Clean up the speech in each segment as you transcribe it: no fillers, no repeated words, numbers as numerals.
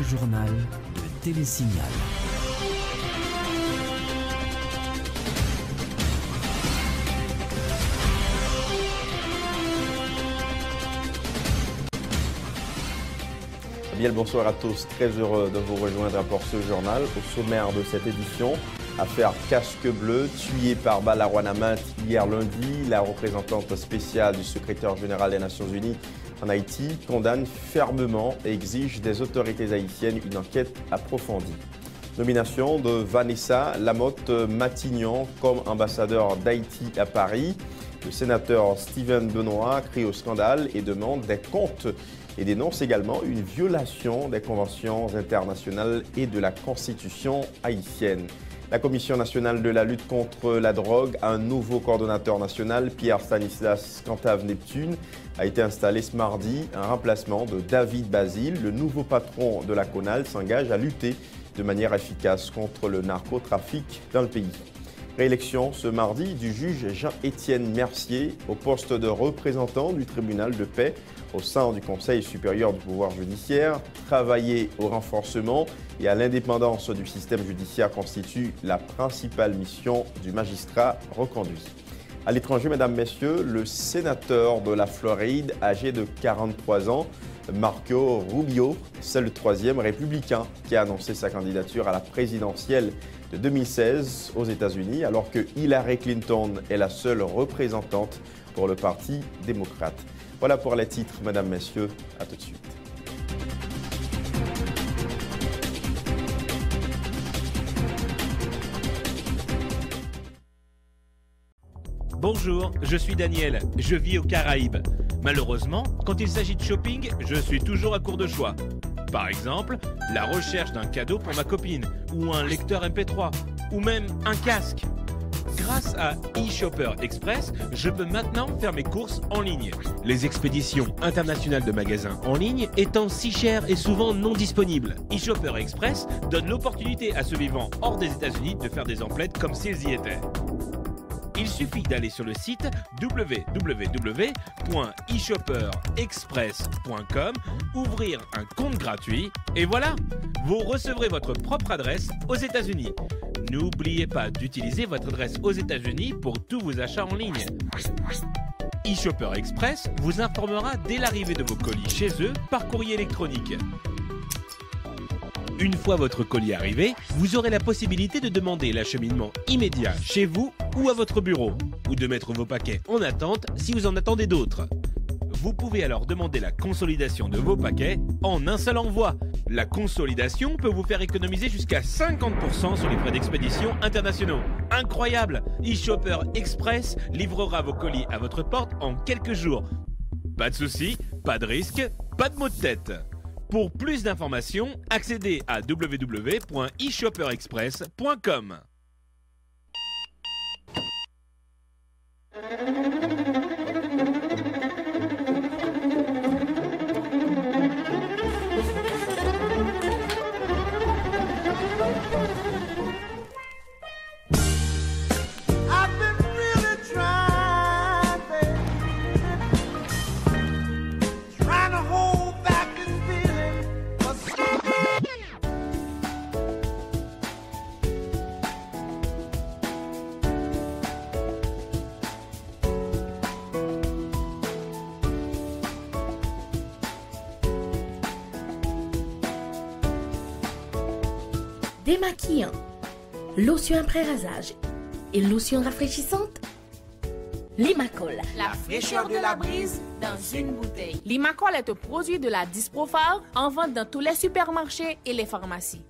journal de Télésignal. Bien le bonsoir à tous, très heureux de vous rejoindre pour ce journal. Au sommaire de cette édition, affaire casque bleu, tué par balle à Rouanaminthe hier lundi. La représentante spéciale du secrétaire général des Nations Unies en Haïti condamne fermement et exige des autorités haïtiennes une enquête approfondie. Nomination de Vanessa Lamotte-Matignon comme ambassadeur d'Haïti à Paris. Le sénateur Steven Benoît crie au scandale et demande des comptes et dénonce également une violation des conventions internationales et de la Constitution haïtienne. La Commission nationale de la lutte contre la drogue a un nouveau coordonnateur national, Pierre Stanislas Cantave-Neptune, a été installé ce mardi, un remplacement de David Basile. Le nouveau patron de la CONAL s'engage à lutter de manière efficace contre le narcotrafic dans le pays. Réélection ce mardi du juge Jean-Étienne Mercier au poste de représentant du tribunal de paix au sein du Conseil supérieur du pouvoir judiciaire. Travailler au renforcement et à l'indépendance du système judiciaire constitue la principale mission du magistrat reconduit. À l'étranger, mesdames, messieurs, le sénateur de la Floride, âgé de 43 ans, Marco Rubio, c'est le troisième républicain qui a annoncé sa candidature à la présidentielle de 2016 aux États-Unis, alors que Hillary Clinton est la seule représentante pour le Parti démocrate. Voilà pour les titres, mesdames, messieurs. À tout de suite. Bonjour, je suis Daniel, je vis aux Caraïbes. Malheureusement, quand il s'agit de shopping, je suis toujours à court de choix. Par exemple, la recherche d'un cadeau pour ma copine, ou un lecteur MP3, ou même un casque. Grâce à eShopper Express, je peux maintenant faire mes courses en ligne. Les expéditions internationales de magasins en ligne étant si chères et souvent non disponibles, eShopper Express donne l'opportunité à ceux vivant hors des États-Unis de faire des emplettes comme s'ils y étaient. Il suffit d'aller sur le site www.eshopperexpress.com, ouvrir un compte gratuit et voilà, vous recevrez votre propre adresse aux États-Unis. N'oubliez pas d'utiliser votre adresse aux États-Unis pour tous vos achats en ligne. eShopper Express vous informera dès l'arrivée de vos colis chez eux par courrier électronique. Une fois votre colis arrivé, vous aurez la possibilité de demander l'acheminement immédiat chez vous ou à votre bureau, ou de mettre vos paquets en attente si vous en attendez d'autres. Vous pouvez alors demander la consolidation de vos paquets en un seul envoi. La consolidation peut vous faire économiser jusqu'à 50% sur les frais d'expédition internationaux. Incroyable! eShopper Express livrera vos colis à votre porte en quelques jours. Pas de soucis, pas de risque, pas de maux de tête. Pour plus d'informations, accédez à www.eshopperexpress.com. Démaquillant, lotion après rasage et lotion rafraîchissante. Limacol. La fraîcheur de la brise dans une bouteille. Limacol est un produit de la Disprofar en vente dans tous les supermarchés et les pharmacies.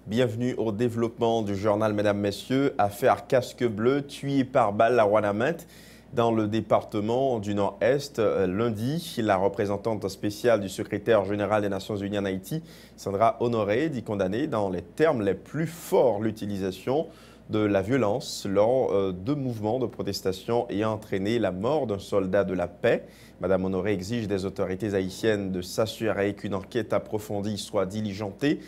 Bienvenue au développement du journal, mesdames, messieurs. Affaire casque bleu, tué par balle à Rouanaminthe. Dans le département du Nord-Est, lundi, la représentante spéciale du secrétaire général des Nations Unies en Haïti, Sandra Honoré, dit condamner dans les termes les plus forts l'utilisation de la violence lors de mouvements de protestation ayant entraîné la mort d'un soldat de la paix. Madame Honoré exige des autorités haïtiennes de s'assurer qu'une enquête approfondie soit diligentée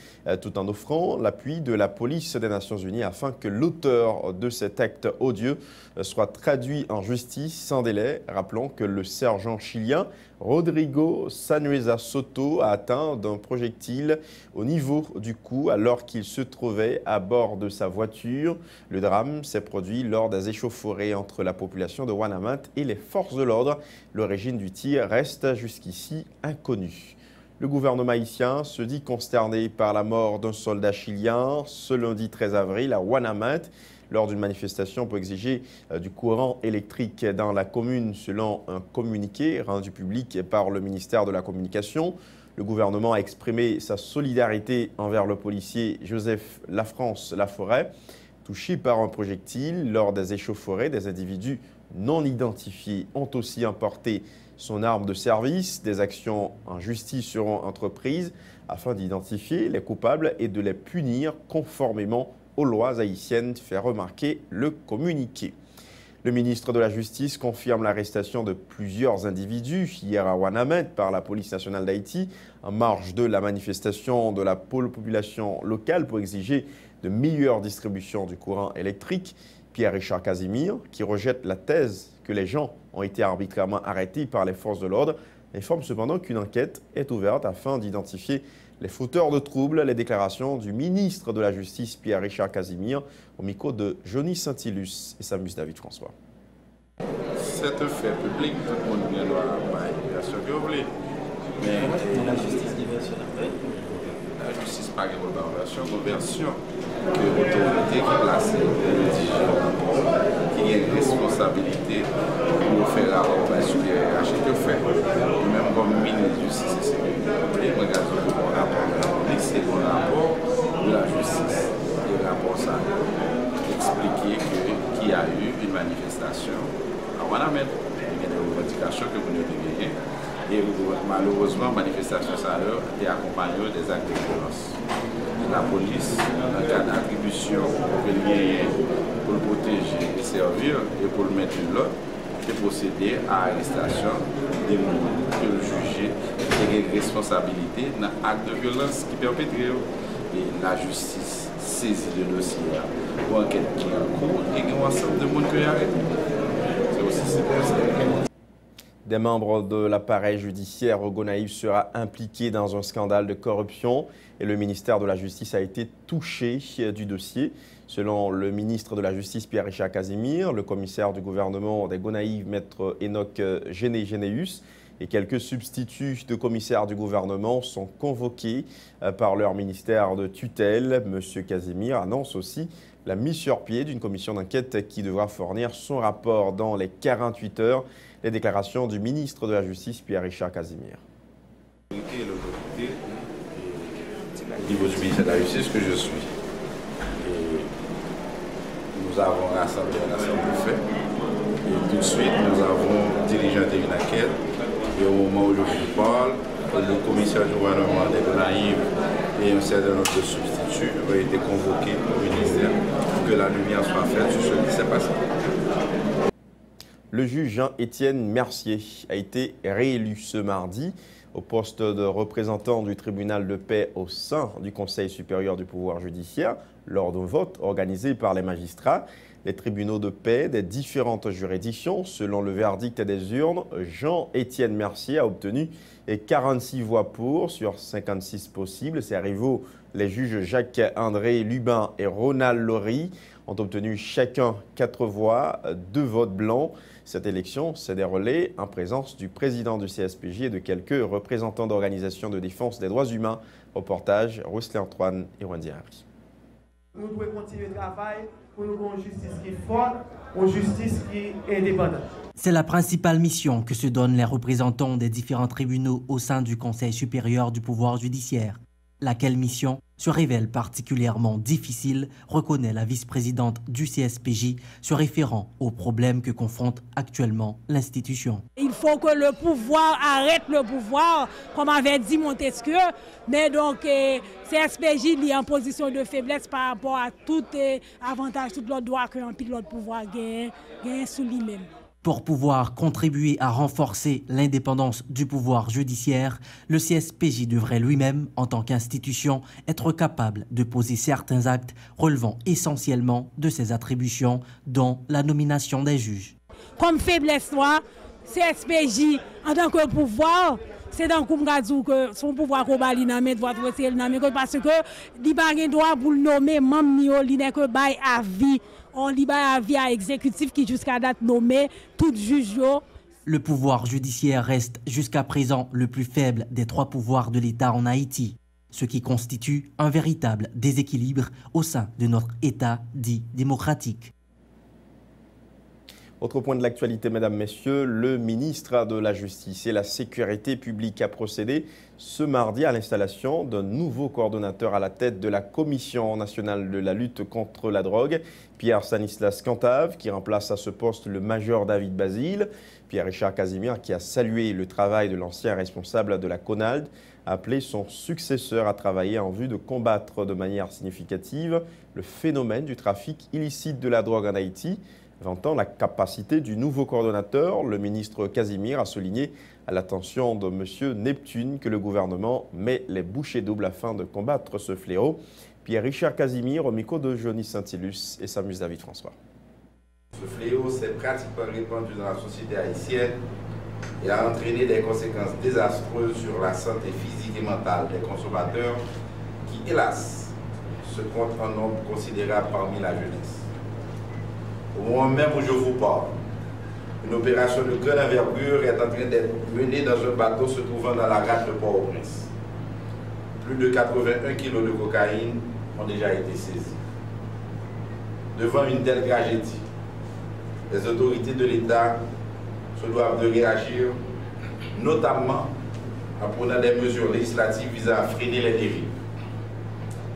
tout en offrant l'appui de la police des Nations Unies afin que l'auteur de cet acte odieux soit traduit en justice sans délai. Rappelons que le sergent chilien Rodrigo Sanueza Soto a atteint d'un projectile au niveau du cou alors qu'il se trouvait à bord de sa voiture. Le drame s'est produit lors des échauffourées entre la population de Ouanaminthe et les forces de l'ordre. L'origine du tir reste jusqu'ici inconnue. Le gouvernement haïtien se dit consterné par la mort d'un soldat chilien ce lundi 13 avril à Ouanaminthe lors d'une manifestation pour exiger du courant électrique dans la commune selon un communiqué rendu public par le ministère de la Communication. Le gouvernement a exprimé sa solidarité envers le policier Joseph Lafrance Laforêt, touché par un projectile lors des échauffourées. Des individus non identifiés ont aussi emporté son arme de service. Des actions en justice seront entreprises afin d'identifier les coupables et de les punir conformément aux lois haïtiennes, fait remarquer le communiqué. Le ministre de la Justice confirme l'arrestation de plusieurs individus hier à Ouanaminthe par la police nationale d'Haïti en marge de la manifestation de la population locale pour exiger de meilleures distributions du courant électrique. Pierre-Richard Casimir, qui rejette la thèse que les gens ont été arbitrairement arrêtés par les forces de l'ordre, informe cependant qu'une enquête est ouverte afin d'identifier les fauteurs de troubles. Les déclarations du ministre de la Justice, Pierre-Richard Casimir, au micro de Johnny Saint-Ilus et Samus David François. C'est un fait public, tout le monde vient de la version que vous voulez. Mais la justice dit version après. La justice pas une version, une version que l'autorité qui place qui a une responsabilité pour faire la rapport supérieure à ce que fait. Même comme ministre de Justice et Sécurité, le rapport de la police, c'est le rapport de la justice. Et le rapport ça expliquer qu'il y a eu une manifestation à Ouanaminthe. Il y a des revendications que vous ne devez. Et malheureusement, la manifestation ça est accompagnée des actes de violence. La police, dans le cas d'attribution pour le protéger et servir et pour le mettre de l'ordre, et procéder à l'arrestation des gens que le juge a une responsabilité dans l'acte de violence qui perpétre. Et la justice saisit le dossier pour enquête qui est en cours et un ensemble de monde qui est arrêté. C'est aussi simple. Des membres de l'appareil judiciaire au Gonaïves sera impliqué dans un scandale de corruption et le ministère de la Justice a été touché du dossier. Selon le ministre de la Justice, Pierre-Richard Casimir, le commissaire du gouvernement des Gonaïves, maître Enoch Généus, et quelques substituts de commissaires du gouvernement sont convoqués par leur ministère de tutelle. Monsieur Casimir annonce aussi la mise sur pied d'une commission d'enquête qui devra fournir son rapport dans les 48 heures. Les déclarations du ministre de la Justice, Pierre-Richard Casimir. Au niveau du ministère de la Justice que je suis, nous avons rassemblé un ensemble de faits et tout de suite nous avons diligenté une enquête et au moment où je vous parle, le commissaire du gouvernement des Gonaïves et un certain nombre de substituts ont été convoqués au ministère pour que la lumière soit faite sur ce qui s'est passé. Le juge Jean-Étienne Mercier a été réélu ce mardi au poste de représentant du tribunal de paix au sein du Conseil supérieur du pouvoir judiciaire lors d'un vote organisé par les magistrats. Les tribunaux de paix des différentes juridictions, selon le verdict des urnes, Jean-Étienne Mercier a obtenu 46 voix pour sur 56 possibles. Ses rivaux, les juges Jacques-André Lubin et Ronald Laurie, ont obtenu chacun 4 voix, 2 votes blancs. Cette élection s'est déroulée en présence du président du CSPJ et de quelques représentants d'organisations de défense des droits humains. Reportage, Rosley Antoine et Wendy Harry. Nous devons continuer le travail pour nous avoir une justice qui est forte, une justice qui est indépendante. C'est la principale mission que se donnent les représentants des différents tribunaux au sein du Conseil supérieur du pouvoir judiciaire. Laquelle mission se révèle particulièrement difficile, reconnaît la vice-présidente du CSPJ, se référant aux problèmes que confronte actuellement l'institution. Il faut que le pouvoir arrête le pouvoir, comme avait dit Montesquieu, mais donc CSPJ est en position de faiblesse par rapport à tout avantage, tout l'autre droit qu'un pilote pouvoir gagne sous lui-même. Pour pouvoir contribuer à renforcer l'indépendance du pouvoir judiciaire, le CSPJ devrait lui-même, en tant qu'institution, être capable de poser certains actes relevant essentiellement de ses attributions, dont la nomination des juges. Comme faiblesse, CSPJ, en tant que pouvoir, c'est dans le que son pouvoir qu'on va nommer, parce que il n'a pas droit pour le nommer, même il n'est que bail à vie. On libère à vie à exécutif qui jusqu'à date nommé tout juge. Le pouvoir judiciaire reste jusqu'à présent le plus faible des 3 pouvoirs de l'État en Haïti, ce qui constitue un véritable déséquilibre au sein de notre État dit démocratique. Autre point de l'actualité, mesdames, messieurs, le ministre de la Justice et la Sécurité publique a procédé ce mardi à l'installation d'un nouveau coordonnateur à la tête de la Commission nationale de la lutte contre la drogue, Pierre Stanislas Cantave, qui remplace à ce poste le major David Basile. Pierre-Richard Casimir, qui a salué le travail de l'ancien responsable de la CONALD, a appelé son successeur à travailler en vue de combattre de manière significative le phénomène du trafic illicite de la drogue en Haïti. Vantant la capacité du nouveau coordonnateur, le ministre Casimir a souligné à l'attention de M. Neptune que le gouvernement met les bouchées doubles afin de combattre ce fléau. Pierre-Richard Casimir au micro de Johnny Saint-Ilus et Samus David François. Ce fléau s'est pratiquement répandu dans la société haïtienne et a entraîné des conséquences désastreuses sur la santé physique et mentale des consommateurs qui, hélas, se comptent en nombre considérable parmi la jeunesse. Au moment même où je vous parle, une opération de grande envergure est en train d'être menée dans un bateau se trouvant dans la rade de Port-au-Prince. Plus de 81 kilos de cocaïne ont déjà été saisis. Devant une telle tragédie, les autorités de l'État se doivent de réagir, notamment en prenant des mesures législatives visant à freiner les dérives.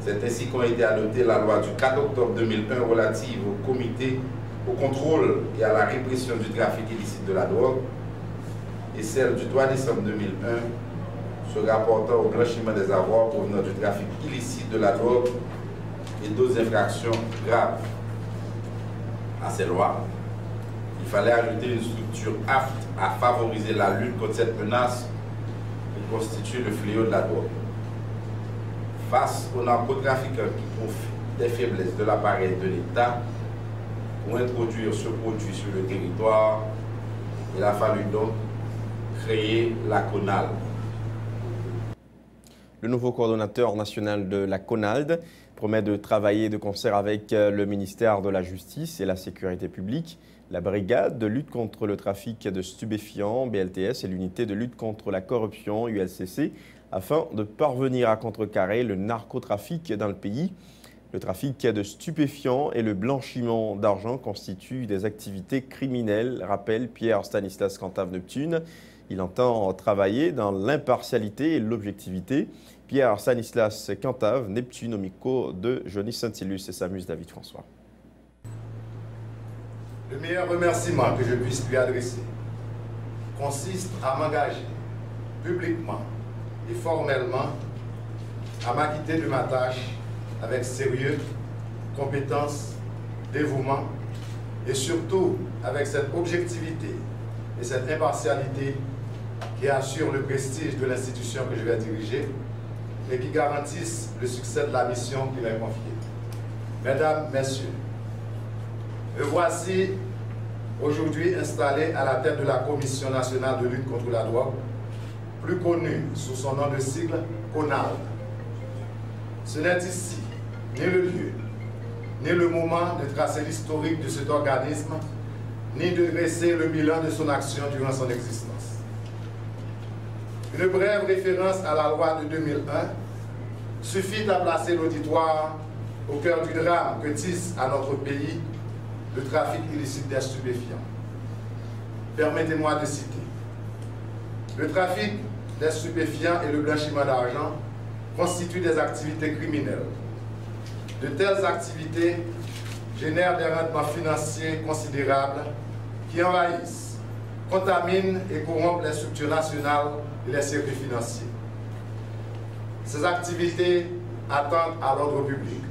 C'est ainsi qu'ont été adoptées la loi du 4 octobre 2001 relative au contrôle et à la répression du trafic illicite de la drogue et celle du 3 décembre 2001 se rapportant au blanchiment des avoirs provenant du trafic illicite de la drogue et d'autres infractions graves. À ces lois, il fallait ajouter une structure apte à favoriser la lutte contre cette menace qui constitue le fléau de la drogue. Face aux narcotrafiquants qui profitent des faiblesses de l'appareil de l'État pour introduire ce produit sur le territoire, il a fallu donc créer la CONALD. Le nouveau coordonnateur national de la CONALD promet de travailler de concert avec le ministère de la Justice et la Sécurité publique, la brigade de lutte contre le trafic de stupéfiants, BLTS, et l'unité de lutte contre la corruption, ULCC, afin de parvenir à contrecarrer le narcotrafic dans le pays. Le trafic de stupéfiants et le blanchiment d'argent constituent des activités criminelles, rappelle Pierre Stanislas Cantave Neptune. Il entend travailler dans l'impartialité et l'objectivité. Pierre Stanislas Cantave Neptune au micro de Johnny Saint-Ilus et Samus David François. Le meilleur remerciement que je puisse lui adresser consiste à m'engager publiquement et formellement à m'acquitter de ma tâche avec sérieux, compétence, dévouement et surtout avec cette objectivité et cette impartialité qui assurent le prestige de l'institution que je vais diriger et qui garantissent le succès de la mission qui m'est confiée. Mesdames, Messieurs, me voici aujourd'hui installé à la tête de la Commission nationale de lutte contre la drogue, plus connue sous son nom de sigle CONALD. Ce n'est ici ni le lieu, ni le moment de tracer l'historique de cet organisme, ni de dresser le bilan de son action durant son existence. Une brève référence à la loi de 2001 suffit à placer l'auditoire au cœur du drame que tisse à notre pays le trafic illicite des stupéfiants. Permettez-moi de citer. Le trafic des stupéfiants et le blanchiment d'argent constituent des activités criminelles. De telles activités génèrent des rendements financiers considérables qui envahissent, contaminent et corrompent les structures nationales et les circuits financiers. Ces activités attentent à l'ordre public,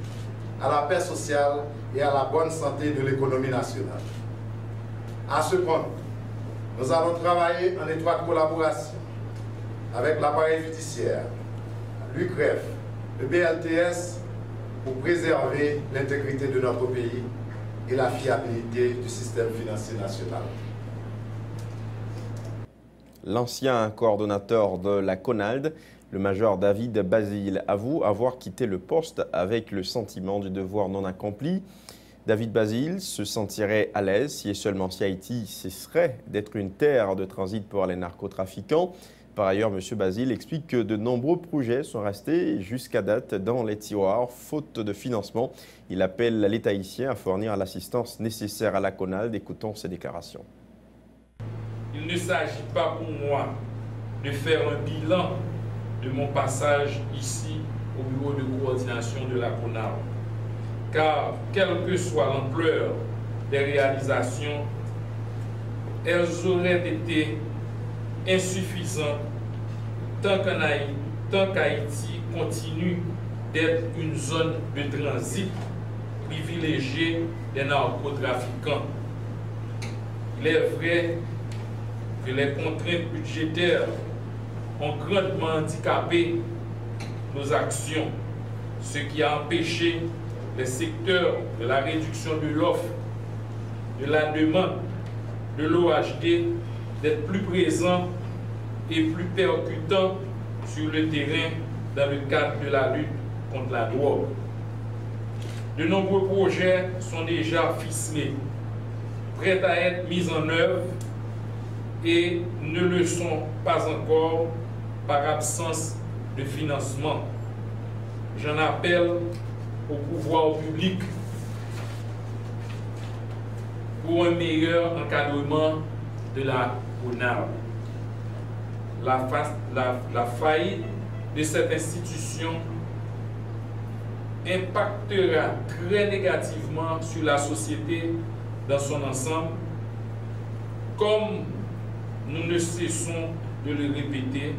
à la paix sociale et à la bonne santé de l'économie nationale. À ce point, nous allons travailler en étroite collaboration avec l'appareil judiciaire, l'UCREF, le BLTS, pour préserver l'intégrité de notre pays et la fiabilité du système financier national. L'ancien coordonnateur de la CONALD, le major David Basile, avoue avoir quitté le poste avec le sentiment du devoir non accompli. David Basile se sentirait à l'aise si et seulement si Haïti cesserait d'être une terre de transit pour les narcotrafiquants. Par ailleurs, M. Basile explique que de nombreux projets sont restés jusqu'à date dans les tiroirs, faute de financement. Il appelle l'État haïtien à fournir l'assistance nécessaire à la CONALD. Écoutons ses déclarations. Il ne s'agit pas pour moi de faire un bilan de mon passage ici au bureau de coordination de la CONALD. Car, quelle que soit l'ampleur des réalisations, elles auraient été insuffisantes tant qu'Haïti continue d'être une zone de transit privilégiée des narcotrafiquants. Il est vrai que les contraintes budgétaires ont grandement handicapé nos actions, ce qui a empêché les secteurs de la réduction de l'offre, de la demande, de l'OHD d'être plus présents et plus percutants sur le terrain dans le cadre de la lutte contre la drogue. De nombreux projets sont déjà ficelés, prêts à être mis en œuvre et ne le sont pas encore par absence de financement. J'en appelle au pouvoir public pour un meilleur encadrement de la CONALD. La faillite de cette institution impactera très négativement sur la société dans son ensemble, comme nous ne cessons de le répéter.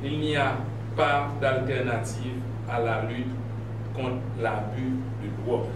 Il n'y a pas d'alternative à la lutte contre l'abus de drogue.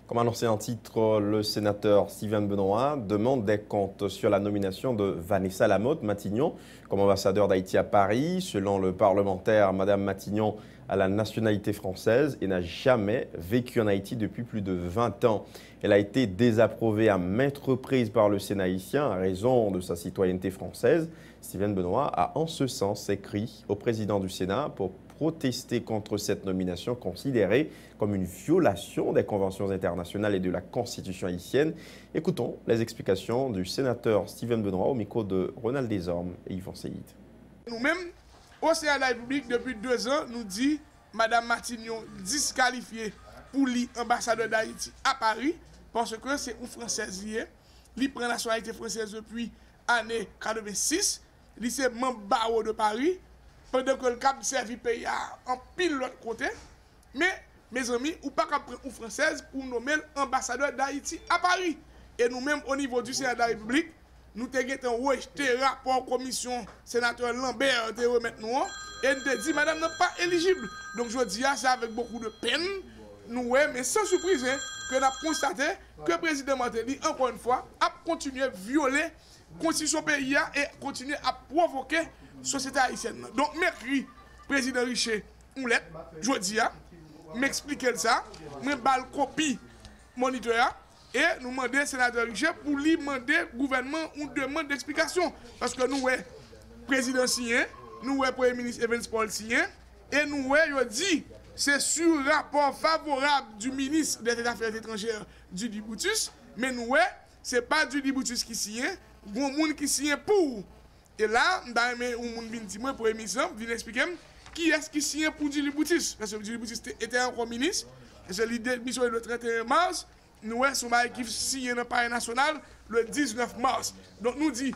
Comme annoncé en titre, le sénateur Steven Benoît demande des comptes sur la nomination de Vanessa Lamotte-Matignon comme ambassadeur d'Haïti à Paris. Selon le parlementaire, Mme Matignon a la nationalité française et n'a jamais vécu en Haïti depuis plus de 20 ans. Elle a été désapprouvée à maintes reprises par le Sénat haïtien à raison de sa citoyenneté française. Steven Benoît a en ce sens écrit au président du Sénat pour protester contre cette nomination considérée comme une violation des conventions internationales et de la Constitution haïtienne. Écoutons les explications du sénateur Steven Benoît au micro de Ronald Desormes et Yvon Seyid. Nous-mêmes, au Sénat de la République, depuis 2 ans, nous dit Mme Matignon disqualifiée pour l'ambassadeur d'Haïti à Paris parce que c'est une Française liée. Elle prend la nationalité française depuis l'année 86. Elle est membre barreau de Paris. Pendant que le cap servi pays en pile l'autre côté. Mais, mes amis, ou pas qu'à prendre une Française pour nommer l'ambassadeur d'Haïti à Paris. Et nous-mêmes, au niveau du Sénat de la République, nous avons rejeté le rapport commission sénateur Lambert de remettre nous et nous avons dit, madame n'est pas éligible. Donc je dis ça avec beaucoup de peine, nous, mais sans surprise, que nous avons constaté que le président Martelly, encore une fois, a continué à violer la constitution pays et continué à provoquer la société haïtienne. Donc, mercredi, le président Richer, une lettre, je dis, m'expliquer ça, me balle copie moniteur. Et nous demandons au sénateur Richer pour lui demander au gouvernement une demande d'explication. Parce que nous, le président signé, nous, le premier ministre Evans Paul signé, et nous, il dit, c'est sur rapport favorable du ministre des Affaires étrangères du Diboutus, mais nous, ce n'est pas du Diboutus qui signe, il y a un monde qui signe pour. Et là, nous avons un monde pour l'émission, vient expliquer qui est-ce qui signe pour du Diboutus. Parce que du Diboutus était encore ministre, et c'est l'idée de mission le 31 mars. Nous sommes qui signé dans le Palais national le 19 mars. Donc nous dit,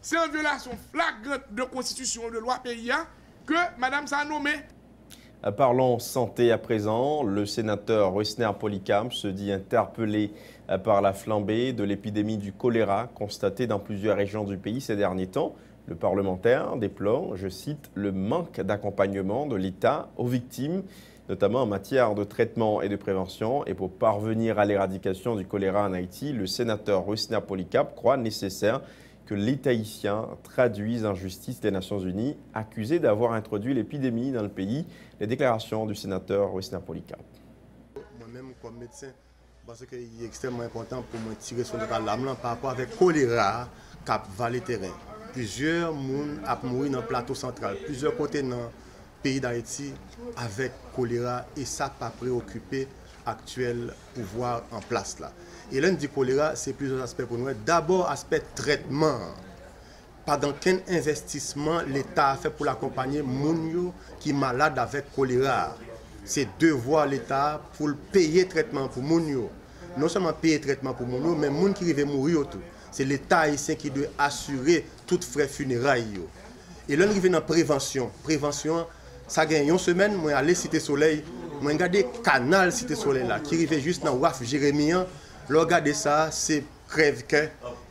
c'est une violation flagrante de constitution de loi pays que Madame ça a nommé. Parlons santé à présent. Le sénateur Wessner Polycarpe se dit interpellé par la flambée de l'épidémie du choléra constatée dans plusieurs régions du pays ces derniers temps. Le parlementaire déplore, je cite, le manque d'accompagnement de l'État aux victimes, notamment en matière de traitement et de prévention. Et pour parvenir à l'éradication du choléra en Haïti, le sénateur Wessner Polycarpe croit nécessaire que l'État haïtien traduise en justice des Nations Unies, accusé d'avoir introduit l'épidémie dans le pays. Les déclarations du sénateur Wessner Polycarpe. Moi-même, comme médecin, parce qu'il est extrêmement important pour moi tirer sur le lame par rapport avec choléra cap Vallée Terrain. Plusieurs personnes ont mouru dans le plateau central, plusieurs côtés dans le pays d'Haïti avec choléra et ça n'a pas préoccupé l'actuel pouvoir en place là. Et là, on dit choléra, c'est plusieurs aspects pour nous. D'abord, aspect traitement. Pendant quel investissement l'État a fait pour l'accompagner les gens qui sont malades avec choléra. C'est devoir l'État pour payer le traitement pour les gens. Non seulement payer le traitement pour les gens, mais les gens qui vivent mourir tout. C'est l'État haïtien qui doit assurer toutes frais funérailles. Et là, on arrive dans la prévention. Prévention, ça gagne une semaine, moi aller Cité Soleil, moi regarder canal Cité Soleil là, qui arrive juste dans Waf Jérémien. Regarder ça, c'est crève-cœur.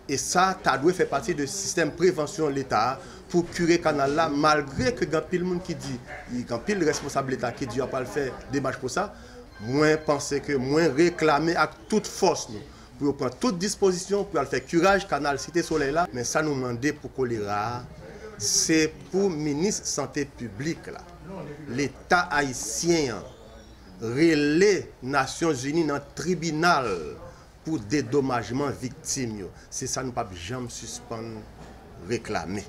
Et ça, ça doit faire partie du système prévention de l'État pour curer le canal là, malgré que il y a pile monde qui dit, il y a pile responsable de l'État qui dit qu'il ne va pas faire démarche pour ça. Moi, penser que moi réclamer avec toute force pour prendre toute disposition pour faire curage canal Cité Soleil là. Mais ça nous demande pour choléra, c'est pour le ministre santé publique là. L'État haïtien relève Nations Unies dans le tribunal pour dédommagement victime. C'est ça nous ne pouvons jamais suspendre, réclamer.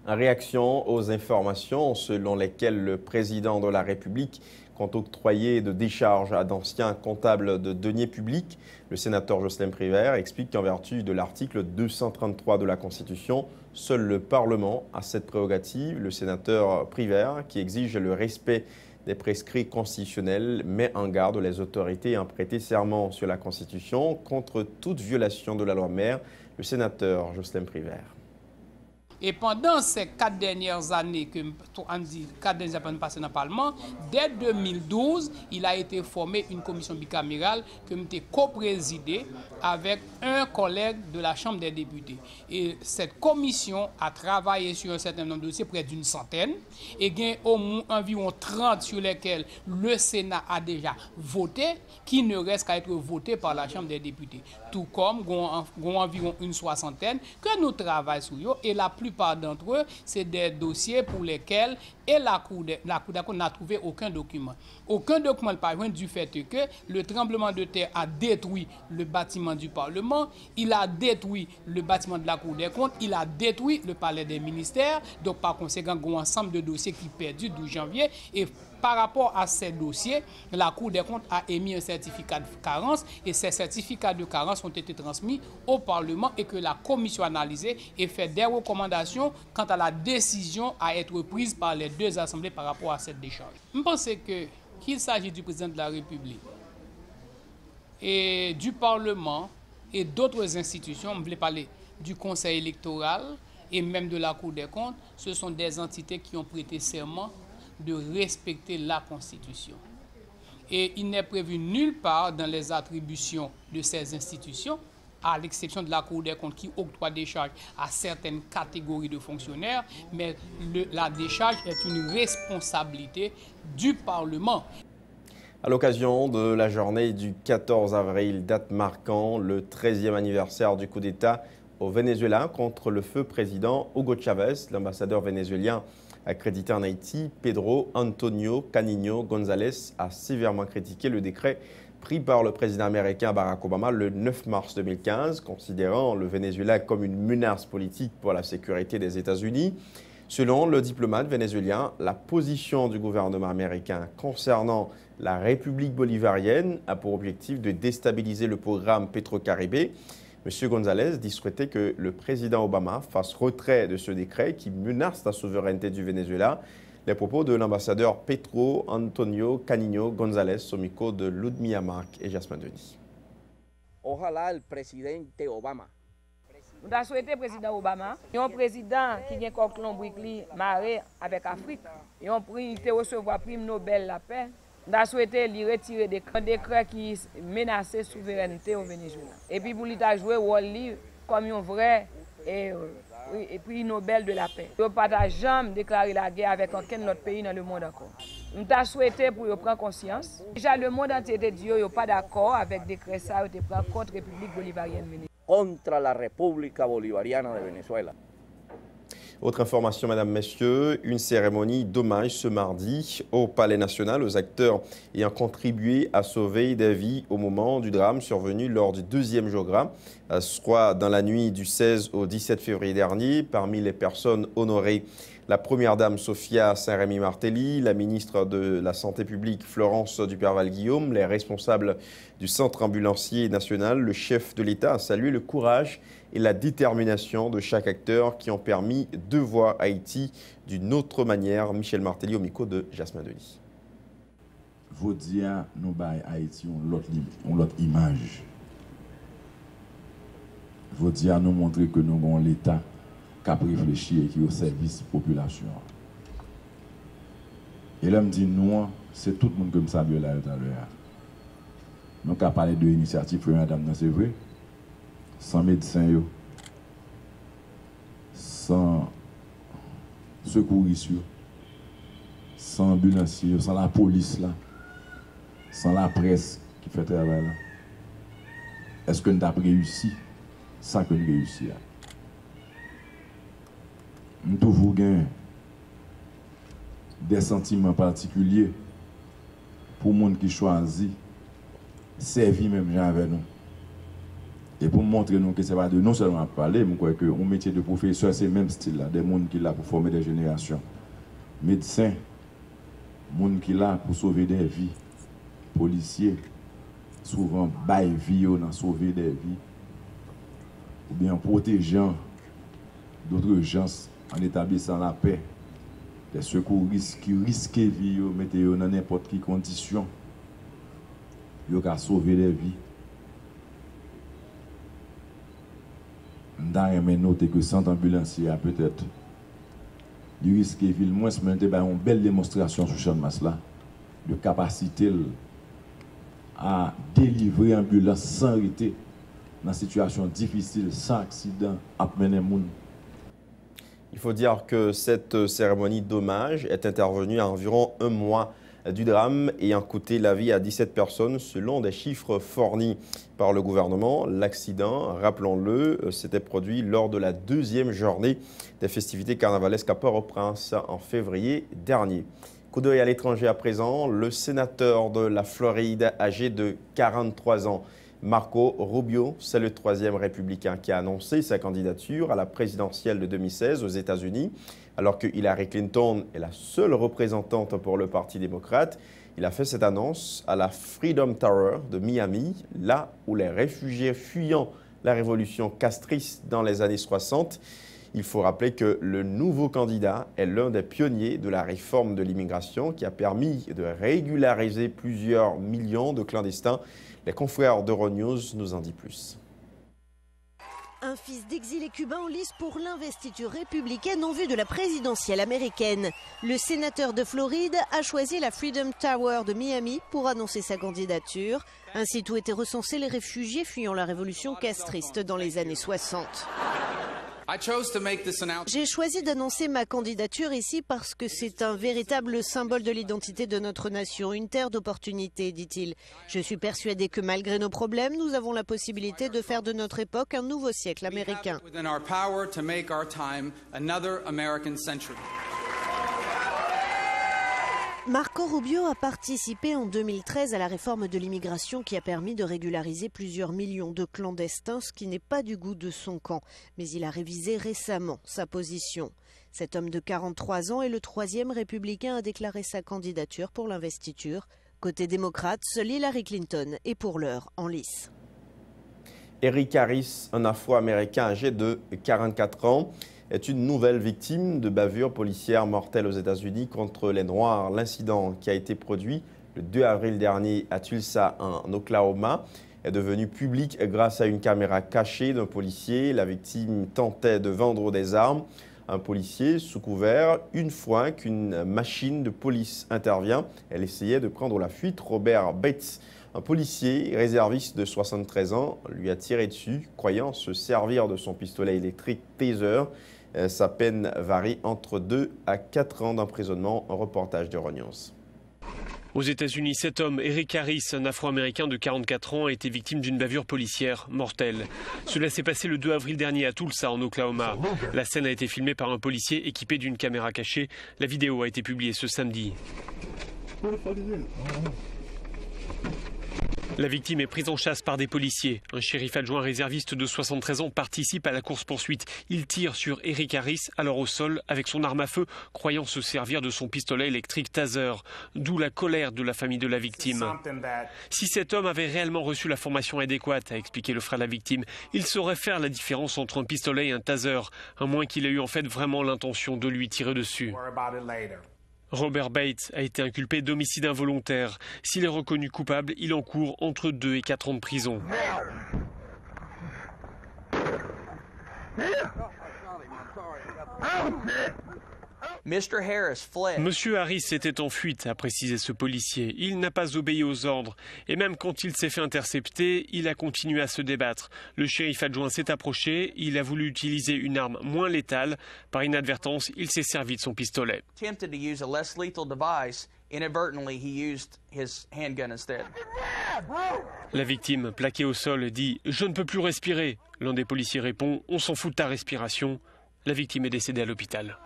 En réaction aux informations selon lesquelles le président de la République compte octroyer de décharges à d'anciens comptables de deniers publics, le sénateur Jocelyn Prévert explique qu'en vertu de l'article 233 de la Constitution, seul le Parlement a cette prérogative. Le sénateur Prévert, qui exige le respect des prescrits constitutionnels, met en garde les autorités ayant prêté serment sur la Constitution contre toute violation de la loi mère. Le sénateur Jocelyn Prévert. Et pendant ces 4 dernières années que on dit 4 dernières années passées dans le Parlement, dès 2012, il a été formé une commission bicamérale que j'ai co-présidée avec un collègue de la Chambre des députés. Et cette commission a travaillé sur un certain nombre de dossiers, près d'une centaine, et il y a au moins environ 30 sur lesquels le Sénat a déjà voté, qui ne reste qu'à être voté par la Chambre des députés. Tout comme il y a environ une soixantaine que nous travaillons sur eux, et la plupart d'entre eux, c'est des dossiers pour lesquels et la Cour des comptes n'a trouvé aucun document. Aucun document par exemple du fait que le tremblement de terre a détruit le bâtiment du Parlement, il a détruit le bâtiment de la Cour des comptes, il a détruit le palais des ministères. Donc par conséquent, il y a un ensemble de dossiers qui perdus 12 janvier. Et par rapport à ces dossiers, la Cour des comptes a émis un certificat de carence et ces certificats de carence ont été transmis au Parlement et que la commission a analysé et fait des recommandations quant à la décision à être prise par les deux assemblées par rapport à cette décharge. Je pense qu'il s'agit du président de la République et du Parlement et d'autres institutions, je voulais parler du Conseil électoral et même de la Cour des comptes, ce sont des entités qui ont prêté serment de respecter la Constitution. Et il n'est prévu nulle part dans les attributions de ces institutions, à l'exception de la Cour des comptes qui octroie des charges à certaines catégories de fonctionnaires, mais la décharge est une responsabilité du Parlement. À l'occasion de la journée du 14 avril, date marquant le 13e anniversaire du coup d'État au Venezuela contre le feu président Hugo Chavez, l'ambassadeur vénézuélien accrédité en Haïti, Pedro Antonio Canino González, a sévèrement critiqué le décret pris par le président américain Barack Obama le 9 mars 2015, considérant le Venezuela comme une menace politique pour la sécurité des États-Unis. Selon le diplomate vénézuélien, la position du gouvernement américain concernant la République bolivarienne a pour objectif de déstabiliser le programme Petro-Caribé. M. González dit souhaiter que le président Obama fasse retrait de ce décret qui menace la souveraineté du Venezuela. Les propos de l'ambassadeur Pedro Antonio Canino González au micro de Ludmilla Marc et Jasmine Denis. Ojalá el presidente Obama Nous avons souhaité le président Obama, un président qui a un maré avec l'Afrique, et on a recevoir le prix Nobel de la paix. Nous avons souhaité lui retirer des décrets qui menaçaient la souveraineté au Venezuela. Et puis pour lui jouer rôle comme un vrai prix Nobel de la paix. Nous n'avons pas jamais déclaré la guerre avec aucun autre pays dans le monde encore. Nous avons souhaité pour prendre conscience. Déjà le monde entier te dit qu'il n'est pas d'accord avec des décrets ça, il prend contre la République bolivarienne Venezuela. Contra la República Bolivariana de Venezuela. Autre information, mesdames, messieurs, une cérémonie d'hommage ce mardi au Palais national aux acteurs ayant contribué à sauver des vies au moment du drame survenu lors du deuxième Jogra, soit dans la nuit du 16 au 17 février dernier. Parmi les personnes honorées, la première dame Sophia Saint-Rémy-Martelly, la ministre de la Santé publique Florence Duperval-Guillaume, les responsables du centre ambulancier national, le chef de l'État a salué le courage et la détermination de chaque acteur qui ont permis de voir Haïti d'une autre manière. Michel Martelly au micro de Jasmin Denis. Vous dire, nous baillons Haïti une autre image. Vous dire, nous montrer que nous avons l'État qui a réfléchi et qui est au service de la population. Et là, je me dis, nous, c'est tout le monde comme ça, là, tout à l'heure. Nous avons parlé de l'initiative Première Dame, c'est vrai. Sans médecins, sans secouristes, sans ambulanciers, sans la police, là, sans la presse qui fait travail. Est-ce que nous avons réussi ça que nous avons réussi? Nous avons toujours des sentiments particuliers pour les gens qui choisissent servir même gens avec nous. Et pour montrer nous que ce n'est pas de non seulement parler, mais que un métier de professeur, c'est le même style là, des gens qui sont là pour former des générations. Médecins, des gens qui sont là pour sauver des vies. Policiers, souvent baillent vie, sauver des vies. Ou bien protégeant d'autres gens en établissant la paix. Des secouristes qui risquent vie, mettez dans n'importe quelle condition. Ils ont sauver des vies. Nous avons noté que 100 ambulanciers a peut-être du risque de ville moins, mais nous avons une belle démonstration sur champ de masse là, de capacité à délivrer ambulance sans arrêter dans une situation difficile, sans accident, à mener les gens. Il faut dire que cette cérémonie d'hommage est intervenue à environ un mois du drame ayant coûté la vie à 17 personnes selon des chiffres fournis par le gouvernement. L'accident, rappelons-le, s'était produit lors de la deuxième journée des festivités carnavalesques à Port-au-Prince en février dernier. Coup d'œil à l'étranger à présent, le sénateur de la Floride âgé de 43 ans, Marco Rubio, c'est le troisième républicain qui a annoncé sa candidature à la présidentielle de 2016 aux États-Unis. Alors que Hillary Clinton est la seule représentante pour le Parti démocrate, il a fait cette annonce à la Freedom Tower de Miami, là où les réfugiés fuyant la révolution castriste dans les années 60. Il faut rappeler que le nouveau candidat est l'un des pionniers de la réforme de l'immigration qui a permis de régulariser plusieurs millions de clandestins. Les confrères d'Euronews nous en disent plus. Un fils d'exilé cubain en lice pour l'investiture républicaine en vue de la présidentielle américaine. Le sénateur de Floride a choisi la Freedom Tower de Miami pour annoncer sa candidature, un site où étaient recensés les réfugiés fuyant la révolution castriste dans les années 60. J'ai choisi d'annoncer ma candidature ici parce que c'est un véritable symbole de l'identité de notre nation, une terre d'opportunités, dit-il. Je suis persuadé que malgré nos problèmes, nous avons la possibilité de faire de notre époque un nouveau siècle américain. Marco Rubio a participé en 2013 à la réforme de l'immigration qui a permis de régulariser plusieurs millions de clandestins, ce qui n'est pas du goût de son camp. Mais il a révisé récemment sa position. Cet homme de 43 ans est le troisième républicain à déclarer sa candidature pour l'investiture. Côté démocrate, seul Hillary Clinton est pour l'heure en lice. Eric Harris, un Afro-Américain âgé de 44 ans, est une nouvelle victime de bavure policière mortelle aux États-Unis contre les Noirs. L'incident qui a été produit le 2 avril dernier à Tulsa, en Oklahoma, est devenu public grâce à une caméra cachée d'un policier. La victime tentait de vendre des armes. Un policier sous couvert, une fois qu'une machine de police intervient, elle essayait de prendre la fuite. Robert Bates, un policier réserviste de 73 ans, lui a tiré dessus, croyant se servir de son pistolet électrique Taser. Sa peine varie entre 2 à 4 ans d'emprisonnement. Un reportage de Rognons. Aux États-Unis, cet homme, Eric Harris, un Afro-Américain de 44 ans, a été victime d'une bavure policière mortelle. Cela s'est passé le 2 avril dernier à Tulsa, en Oklahoma. La scène a été filmée par un policier équipé d'une caméra cachée. La vidéo a été publiée ce samedi. La victime est prise en chasse par des policiers. Un shérif adjoint réserviste de 73 ans participe à la course-poursuite. Il tire sur Eric Harris, alors au sol, avec son arme à feu, croyant se servir de son pistolet électrique Taser. D'où la colère de la famille de la victime. Si cet homme avait réellement reçu la formation adéquate, a expliqué le frère de la victime, il saurait faire la différence entre un pistolet et un Taser, à moins qu'il ait eu en fait vraiment l'intention de lui tirer dessus. Robert Bates a été inculpé d'homicide involontaire. S'il est reconnu coupable, il encourt entre 2 et 4 ans de prison. Monsieur Harris était en fuite, a précisé ce policier. Il n'a pas obéi aux ordres. Et même quand il s'est fait intercepter, il a continué à se débattre. Le shérif adjoint s'est approché. Il a voulu utiliser une arme moins létale. Par inadvertance, il s'est servi de son pistolet. La victime, plaquée au sol, dit « Je ne peux plus respirer ». L'un des policiers répond « On s'en fout de ta respiration ». La victime est décédée à l'hôpital.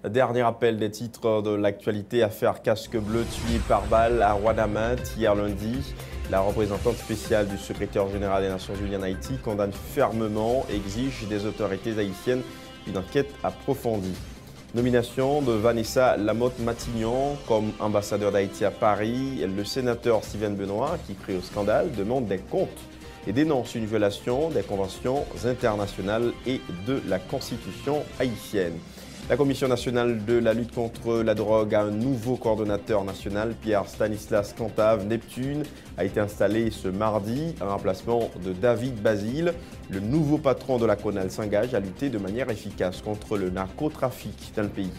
Dernier rappel des titres de l'actualité. Affaire casque bleu tué par balle à Rouanaminthe hier lundi. La représentante spéciale du secrétaire général des Nations Unies en Haïti condamne fermement et exige des autorités haïtiennes une enquête approfondie. Nomination de Vanessa Lamotte-Matignon comme ambassadeur d'Haïti à Paris. Le sénateur Steven Benoît, qui crie au scandale, demande des comptes et dénonce une violation des conventions internationales et de la Constitution haïtienne. La Commission nationale de la lutte contre la drogue a un nouveau coordonnateur national, Pierre Stanislas Cantave Neptune, a été installé ce mardi en remplacement de David Basile. Le nouveau patron de la CONAL s'engage à lutter de manière efficace contre le narcotrafic dans le pays.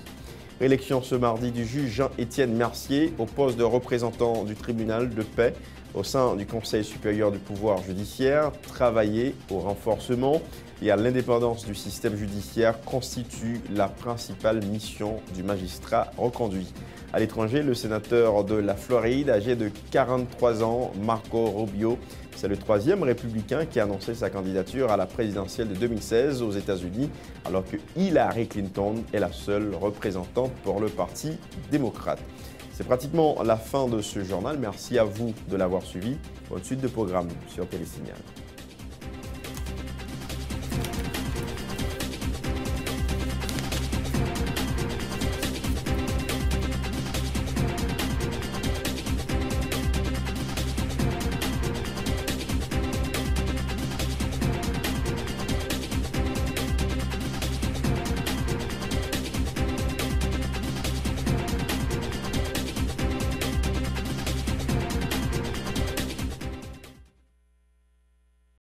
Réélection ce mardi du juge Jean-Étienne Mercier au poste de représentant du tribunal de paix au sein du Conseil supérieur du pouvoir judiciaire. Travailler au renforcement et à l'indépendance du système judiciaire constitue la principale mission du magistrat reconduit. À l'étranger, le sénateur de la Floride, âgé de 43 ans, Marco Rubio, c'est le 3e républicain qui a annoncé sa candidature à la présidentielle de 2016 aux États-Unis, alors que Hillary Clinton est la seule représentante pour le Parti démocrate. C'est pratiquement la fin de ce journal. Merci à vous de l'avoir suivi. Bonne suite de programme sur Télésignal.